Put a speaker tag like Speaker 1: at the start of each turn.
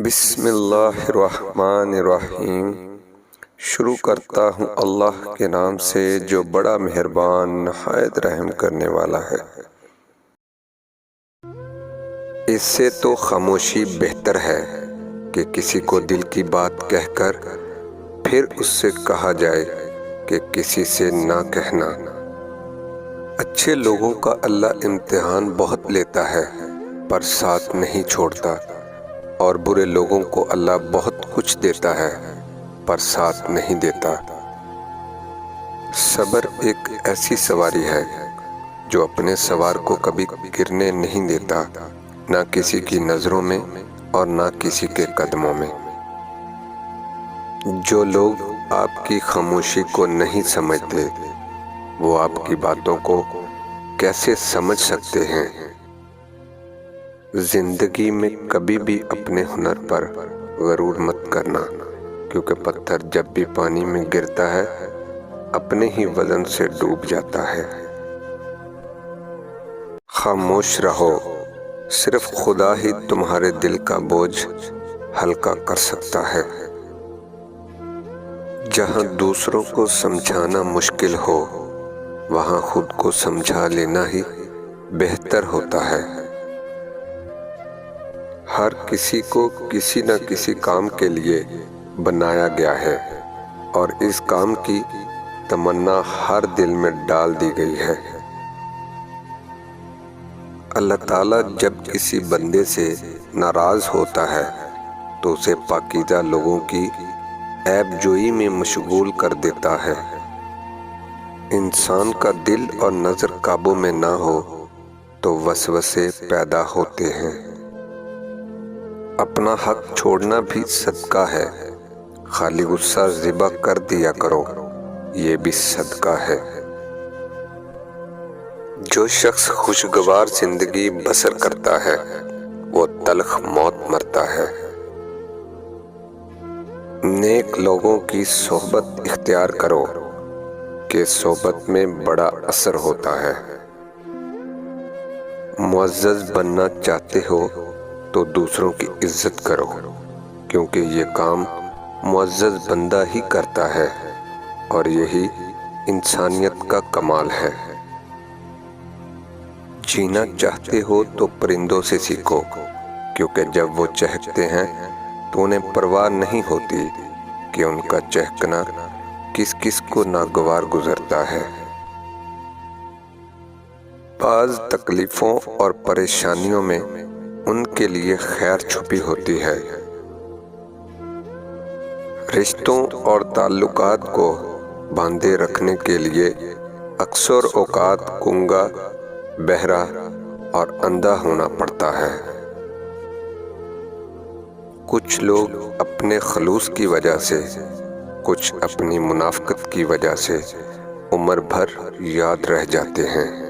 Speaker 1: بسم اللہ الرحمن الرحیم۔ شروع کرتا ہوں اللہ کے نام سے جو بڑا مہربان نہایت رحم کرنے والا ہے۔ اس سے تو خاموشی بہتر ہے کہ کسی کو دل کی بات کہہ کر پھر اس سے کہا جائے کہ کسی سے نہ کہنا۔ اچھے لوگوں کا اللہ امتحان بہت لیتا ہے پر ساتھ نہیں چھوڑتا، اور برے لوگوں کو اللہ بہت کچھ دیتا ہے پر ساتھ نہیں دیتا۔ صبر ایک ایسی سواری ہے جو اپنے سوار کو کبھی گرنے نہیں دیتا، نہ کسی کی نظروں میں اور نہ کسی کے قدموں میں۔ جو لوگ آپ کی خاموشی کو نہیں سمجھتے وہ آپ کی باتوں کو کیسے سمجھ سکتے ہیں؟ زندگی میں کبھی بھی اپنے ہنر پر غرور مت کرنا، کیونکہ پتھر جب بھی پانی میں گرتا ہے اپنے ہی وزن سے ڈوب جاتا ہے۔ خاموش رہو، صرف خدا ہی تمہارے دل کا بوجھ ہلکا کر سکتا ہے۔ جہاں دوسروں کو سمجھانا مشکل ہو وہاں خود کو سمجھا لینا ہی بہتر ہوتا ہے۔ ہر کسی کو کسی نہ کسی کام کے لیے بنایا گیا ہے، اور اس کام کی تمنا ہر دل میں ڈال دی گئی ہے۔ اللہ تعالیٰ جب کسی بندے سے ناراض ہوتا ہے تو اسے پاکیزہ لوگوں کی عیب جوئی میں مشغول کر دیتا ہے۔ انسان کا دل اور نظر قابو میں نہ ہو تو وسوسے پیدا ہوتے ہیں۔ اپنا حق چھوڑنا بھی صدقہ ہے، خالی غصہ ذبح کر دیا کرو، یہ بھی صدقہ ہے۔ جو شخص خوشگوار زندگی بسر کرتا ہے وہ تلخ موت مرتا ہے۔ نیک لوگوں کی صحبت اختیار کرو کہ صحبت میں بڑا اثر ہوتا ہے۔ معزز بننا چاہتے ہو تو دوسروں کی عزت کرو، کیونکہ یہ کام معزز بندہ ہی کرتا ہے، اور یہی انسانیت کا کمال ہے۔ جینا چاہتے ہو تو پرندوں سے سیکھو، کیونکہ جب وہ چہکتے ہیں تو انہیں پرواہ نہیں ہوتی کہ ان کا چہکنا کس کس کو ناگوار گزرتا ہے۔ بعض تکلیفوں اور پریشانیوں میں ان کے لیے خیر چھپی ہوتی ہے۔ رشتوں اور تعلقات کو باندھے رکھنے کے لیے اکثر اوقات گونگا، بہرا اور اندھا ہونا پڑتا ہے۔ کچھ لوگ اپنے خلوص کی وجہ سے، کچھ اپنی منافقت کی وجہ سے عمر بھر یاد رہ جاتے ہیں۔